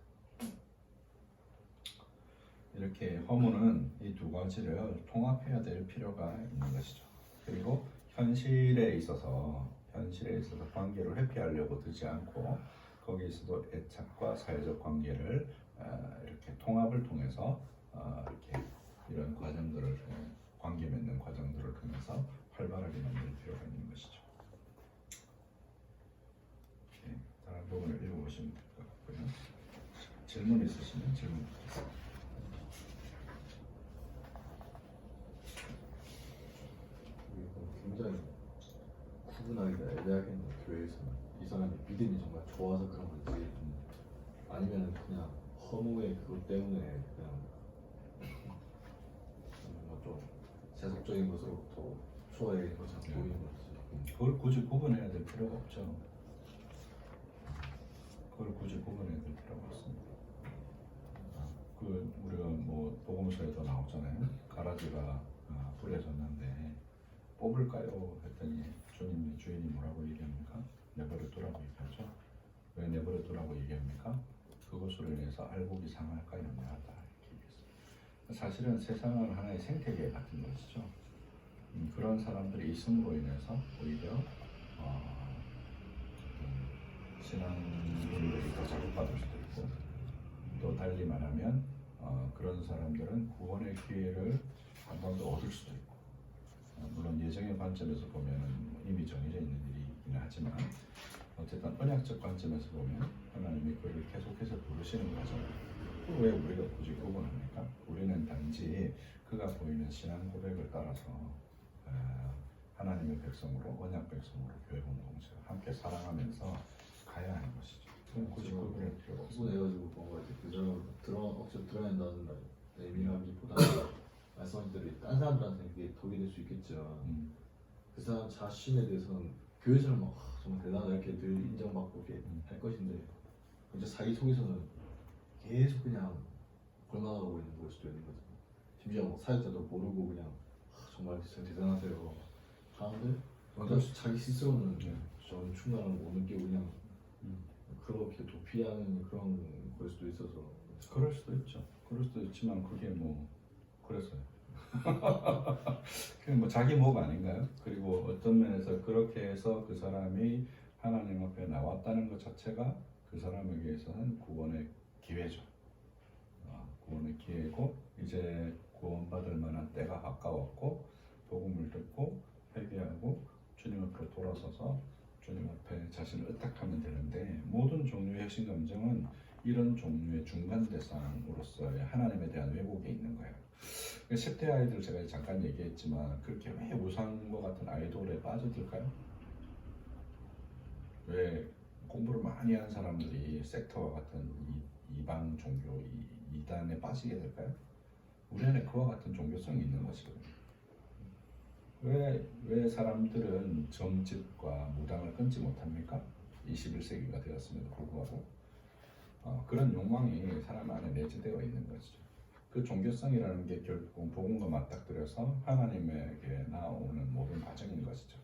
S1: 이렇게 허무는 이 두 가지를 통합해야 될 필요가 있는 것이죠. 그리고 현실에 있어서 관계를 회피하려고 들지 않고 거기에서도 애착과 사회적 관계를 이렇게 통합을 통해서 이렇게 이런 과정들을 관계 맺는 과정들을 통해서 활발하게 만들 필요가 있는 것이죠. 다른 부분을 읽어보시면 될 것 같고요. 질문 있으시면 질문 드리겠습니다.
S3: 굉장히 구분하기가 애매하겠네요. 교회에서는 이 사람이 믿음이 정말 좋아서 그런 건지 아니면 그냥 허무의 그것 때문에 그냥 뭔가 좀 세속적인 것으로부터 추월의 것처럼 보이는 건지.
S1: 그걸 굳이 구분해야 될 필요가 없죠. 그걸 굳이 구분해야 될 필요가 없습니다. 그 우리가 뭐 복음서에도 나오잖아요. 가라지가 뿌려졌는데 뽑을까요? 했더니 주인이 뭐라고 얘기합니까? 내버려 두라고 얘기하죠. 왜 내버려 두라고 얘기합니까? 그것으로 인해서 알곡이 상할까 염려하다 이렇게 얘기했어요. 사실은 세상은 하나의 생태계 같은 것이죠. 그런 사람들이 있음으로 인해서 오히려 신앙인들이 더 자극받을 수도 있고, 또 달리 말하면 그런 사람들은 구원의 기회를 한 번 더 얻을 수도 있고, 물론 예정의 관점에서 보면 이미 정해져 있는 일이긴 하지만 어쨌든 언약적 관점에서 보면 하나님이 그를 계속해서 부르시는 거잖아요. 왜 우리가 굳이 구분합니까? 우리는 단지 그가 보이는 신앙 고백을 따라서 하나님의 백성으로, 언약 백성으로 교회 공동체가 함께 살아가면서 가야 하는 것이죠. 굳이 구분할 필요가 없습니다.
S3: 구분해가지고 뭔가 이렇게 그 사람을 억지로 드러낸다는 의미라기보다 말씀하신 대로 딴 사람들한테 그게 독이 될 수 있겠지만 그 사람 자신에 대해서는 교회처럼 막 정말 대단하다 이렇게 늘 인정받고 이렇게 할 것인데 이제 자기 속에서는 계속 그냥 골망하고 있는 걸 수도 있는 거죠. 심지어 뭐 사역자도 모르고 그냥 정말 진짜 대단하세요 하는데 자기 스스로는 저는 충만함을 못 느끼고 그냥 그렇게 도피하는 그런 걸 수도 있어서.
S1: 그럴 수도 있죠. 그럴 수도 있지만 그게 뭐 그래서요. 그냥 뭐 자기 목 아닌가요? 그리고 어떤 면에서 그렇게 해서 그 사람이 하나님 앞에 나왔다는 것 자체가 그 사람에게서는 구원의 기회죠. 구원의 기회고, 이제 구원받을 만한 때가 가까웠고, 복음을 듣고 회개하고 주님 앞으로 돌아서서 주님 앞에 자신을 의탁하면 되는데, 모든 종류의 혁신 감정은 이런 종류의 중간 대상으로서의 하나님에 대한 왜곡에 있는 거예요. 10대 아이들 제가 잠깐 얘기했지만 그렇게 왜 우상과 같은 아이돌에 빠져들까요? 왜 공부를 많이 한 사람들이 섹터와 같은 이방 종교, 이단에 빠지게 될까요? 우리 안에 그와 같은 종교성이 있는 것이거든요. 왜 사람들은 점집과 무당을 끊지 못합니까? 21세기가 되었음에도 불구하고 그런 욕망이 사람 안에 내재되어 있는 것이죠. 그 종교성이라는 게 결국 복음과 맞닥뜨려서 하나님에게 나오는 모든 과정인 것이죠.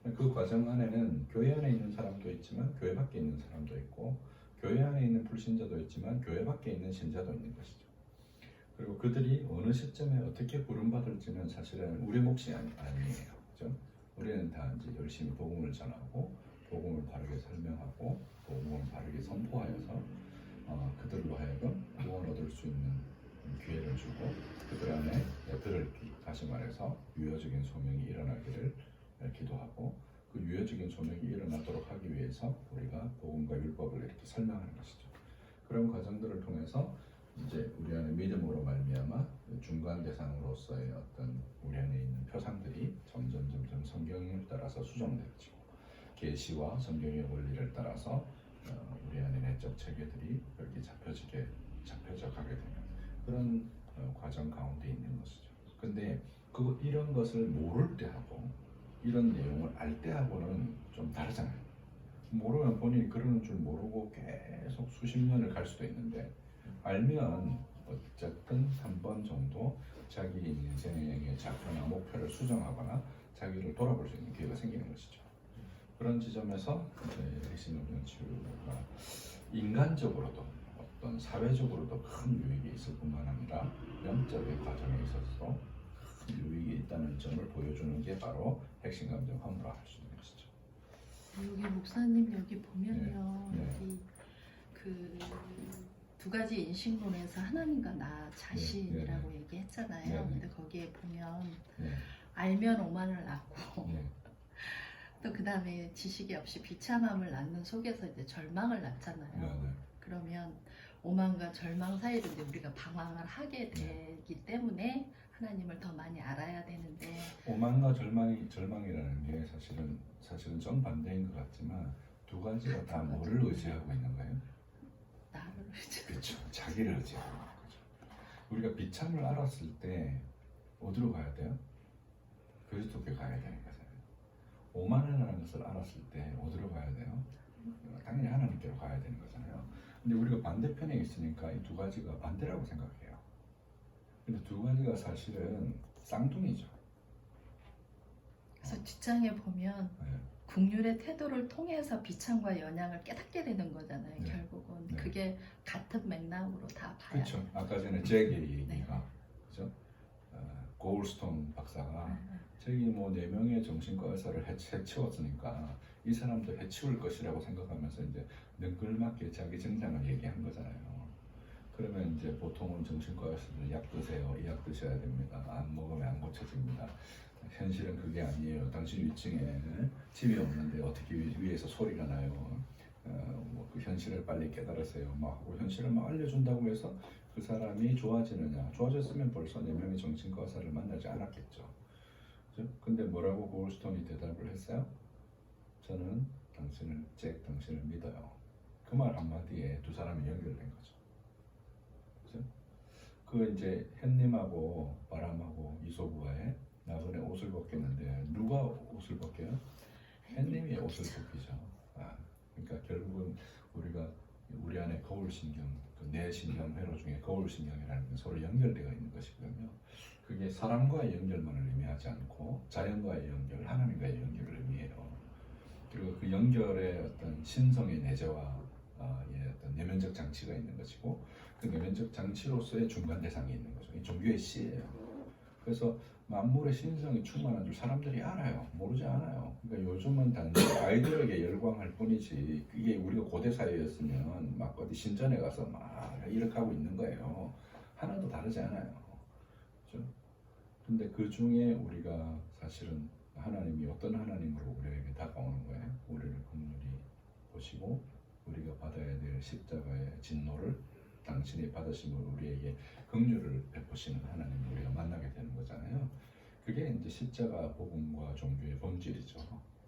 S1: 그 과정 안에는 교회 안에 있는 사람도 있지만 교회 밖에 있는 사람도 있고, 교회 안에 있는 불신자도 있지만 교회 밖에 있는 신자도 있는 것이죠. 그리고 그들이 어느 시점에 어떻게 부름받을지는 사실은 우리 몫이 아니에요. 그죠? 우리는 다 이제 열심히 복음을 전하고 복음을 바르게 설명하고 복음을 바르게 선포하여서 그들로 하여금 구원 얻을 수 있는 기회를 주고, 그들 안에 다시 말해서 유효적인 소명이 일어나기를 기도하고, 그 유효적인 소명이 일어나도록 하기 위해서 우리가 복음과 율법을 이렇게 설명하는 것이죠. 그런 과정들을 통해서 이제 우리 안에 믿음으로 말미암아 중간 대상으로서의 어떤 우리 안에 있는 표상들이 점점 성경을 따라서 수정되어지고, 계시와 성경의 원리를 따라서 우리 안에 내적 체계들이 여기 잡혀져 가게 되는 그런 과정 가운데 있는 것이죠. 근데 이런 것을 모를 때 하고 이런 내용을 알 때 하고는 좀 다르잖아요. 모르면 본인이 그러는 줄 모르고 계속 수십 년을 갈 수도 있는데 알면 어쨌든 한 번 정도 자기 인생의 작품이나 목표를 수정하거나 자기를 돌아볼 수 있는 기회가 생기는 것이죠. 그런 지점에서 이제 핵심감정 치유가 인간적으로도 어떤 사회적으로도 큰 유익이 있을 뿐만 아니라 영적인 과정에 있어서 큰 유익이 있다는 점을 보여주는 게 바로 핵심감정 환부라 할 수 있는 것이죠.
S2: 여기 목사님 여기 보면요.
S1: 네.
S2: 여기 그 두 가지 인식론에서 하나님과 나 자신이라고
S1: 네.
S2: 얘기했잖아요.
S1: 네.
S2: 근데 거기에 보면
S1: 네.
S2: 알면 오만을 낳고
S1: 네.
S2: 또 그 다음에 지식이 없이 비참함을 낳는 속에서 이제 절망을 낳잖아요.
S1: 네.
S2: 그러면 오만과 절망 사이로 이제 우리가 방황을 하게 되기 때문에 하나님을 더 많이 알아야 되는데
S1: 오만과 절망이라는 게 사실은 정반대인 것 같지만 두 가지가 다 뭐를 의지하고 있는 거예요?
S2: 나를 이제
S1: 그렇죠. 자기를 의지하고 있는 거죠. 우리가 비참을 알았을 때 어디로 가야 돼요? 그리스도께 가야 되는 거잖아요. 오만이라는 것을 알았을 때 어디로 가야 돼요? 당연히 하나님께로 가야 되는 거잖아요. 근데 우리가 반대편에 있으니까 이 두 가지가 반대라고 생각해요. 근데 두 가지가 사실은 쌍둥이죠.
S2: 그래서 뒷장에 보면
S1: 네.
S2: 국률의 태도를 통해서 비참과 연약을 깨닫게 되는 거잖아요.
S1: 네.
S2: 결국은
S1: 네.
S2: 그게 같은 맥락으로 다 봐야
S1: 그렇죠.
S2: 돼요.
S1: 아까 전에 잭의 얘기가 그죠? 고울스톤 박사가 저기 뭐 4명의 정신과 의사를 해치웠으니까 이 사람도 해치울 것이라고 생각하면서 이제 능글맞게 자기 증상을 얘기한 거잖아요. 그러면 이제 보통은 정신과 의사들 약 드세요. 이 약 드셔야 됩니다. 안 먹으면 안 고쳐집니다. 현실은 그게 아니에요. 당신 위층에 집이 없는데 어떻게 위에서 소리가 나요. 뭐그 현실을 빨리 깨달으세요. 막 하고 현실을 막 알려준다고 해서 그 사람이 좋아지느냐? 좋아졌으면 벌써 4명의 정신과 의사를 만나지 않았겠죠. 그죠? 근데 뭐라고 고울스톤이 대답을 했어요? 저는 당신을 믿어요. 그 말 한마디에 두 사람이 연결된 거죠. 그죠? 그 이제 햇님하고 바람하고 이소부와의 나그네 옷을 벗겼는데 누가 옷을 벗겨요? 햇님이 옷을 벗기죠. 그러니까 결국은 우리가 우리 안에 거울신경, 그 뇌신경회로 중에 거울신경이라는 게 서로 연결되어 있는 것이거든요. 그게 사람과의 연결만을 의미하지 않고 자연과의 연결, 하나님과의 연결을 의미해요. 그리고 그 연결의 어떤 신성의 내재와 어떤 내면적 장치가 있는 것이고 그 내면적 장치로서의 중간 대상이 있는 거죠. 이 종교의 씨예요. 그래서 만물의 신성이 충만한 줄 사람들이 알아요. 모르지 않아요. 그러니까 요즘은 단지 아이들에게 열광할 뿐이지 이게 우리가 고대 사회였으면 막 어디 신전에 가서 막 이렇게 하고 있는 거예요. 하나도 다르지 않아요. 그렇죠? 근데 그 중에 우리가 사실은 하나님이 어떤 하나님으로 우리에게 다가오는 거예요. 우리를 긍휼히 보시고 우리가 받아야 될 십자가의 진노를 당신이 받으심으로 우리에게 긍휼을 베푸시는 하나님을 우리가 만나게 되는 거잖아요. 그게 이제 십자가 복음과 종교의 본질이죠.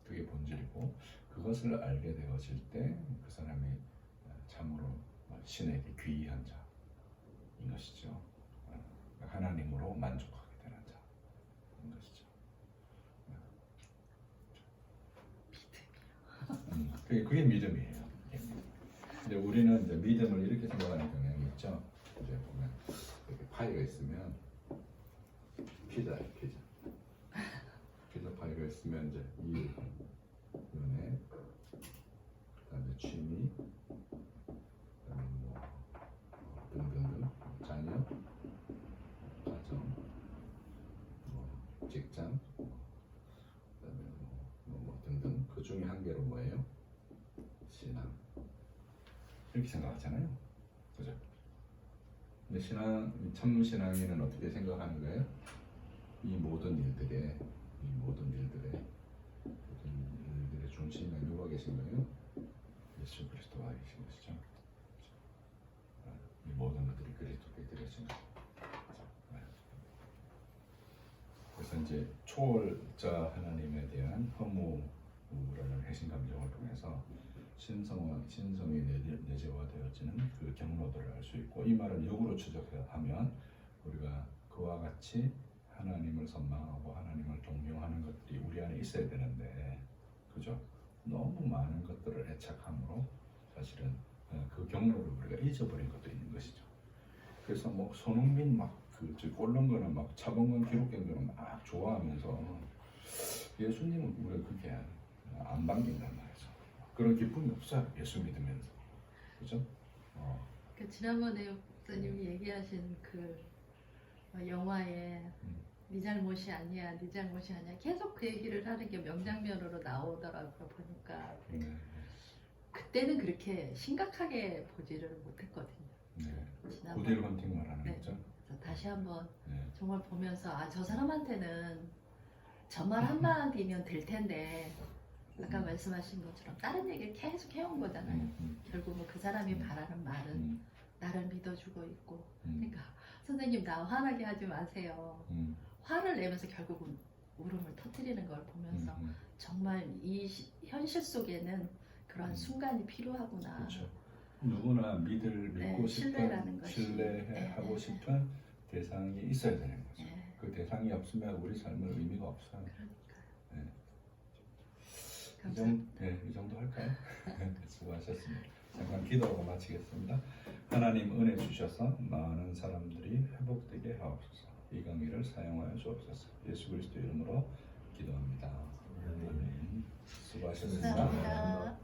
S1: 그게 본질이고 그것을 알게 되어질 때 그 사람이 참으로 신에게 귀한 자인 것이죠. 하나님으로 만족하게 되는 자인 것이죠. 그게 믿음이에요. 근데 우리는 이제 믿음을 이렇게 생각하는 경향이 있죠. 이제 보면 이렇게 파이가 있으면 피자 파이가 있으면 이제 일, 연애, 그다음에 취미, 그다음에 뭐 등등등 자녀, 가정, 뭐 직장, 그다음에 뭐 등등 그 중에 한 개로 뭐예요? 신앙. 이렇게 생각하잖아요. 그죠? 근데 참 신앙인은 어떻게 생각하는 거예요? 이 모든 일들의 중심에 누가 계신 거예요? 예수 그리스도가 계신 것이죠. 이 모든 것들이 그리스도께 드려진 거죠. 그래서 이제 초월자 하나님에 대한 허무라는 핵심 감정을 통해서 신성이 내재화되어지는 그 경로들을 알 수 있고 이 말은 역으로 추적하면 우리가 그와 같이 하나님을 선망하고 하나님을 동경하는 것들이 우리 안에 있어야 되는데 그죠? 너무 많은 것들을 애착함으로 사실은 그 경로를 우리가 잊어버린 것도 있는 것이죠. 그래서 뭐 손흥민 막골 넣은 거는 막 차범근 기록된 거는 막 좋아하면서 예수님은 우리가 그렇게 안 반긴단 말이죠. 그런 기쁨이 없어요. 예수 믿으면서. 그죠?
S2: 그 지난번에 목사님이 얘기하신 그 영화에 네 잘못이 아니야, 네 잘못이 아니야. 계속 그 얘기를 하는 게 명장면으로 나오더라고요. 보니까 그때는 그렇게 심각하게 보지를 못했거든요. 지난번.
S1: 고딜 헌팅 말하는
S2: 네.
S1: 거죠?
S2: 그래서 다시 한번
S1: 네.
S2: 정말 보면서 아, 저 사람한테는 저말 한마디면 될 텐데 아까 말씀하신 것처럼 다른 얘기를 계속 해온 거잖아요. 결국은 그 사람이 바라는 말은 나를 믿어주고 있고 그러니까 선생님 나 화나게 하지 마세요. 화를 내면서 결국은 울음을 터뜨리는 걸 보면서 정말 이 현실 속에는 그런 순간이 필요하구나.
S1: 그렇죠. 누구나 믿고
S2: 네,
S1: 싶은
S2: 신뢰라는 것이.
S1: 신뢰하고
S2: 네.
S1: 싶은 대상이 있어야 되는 거죠.
S2: 네.
S1: 그 대상이 없으면 우리 삶은 의미가 없어요.
S2: 그러니까요.
S1: 네. 이 정도 할까요? 수고하셨습니다. 잠깐 기도하고 마치겠습니다. 하나님 은혜 주셔서 많은 사람들이 회복되게 하옵소서. 이 강의를 사용하여 주옵소서. 예수 그리스도 이름으로 기도합니다. 아멘. 수고하셨습니다.
S2: 감사합니다.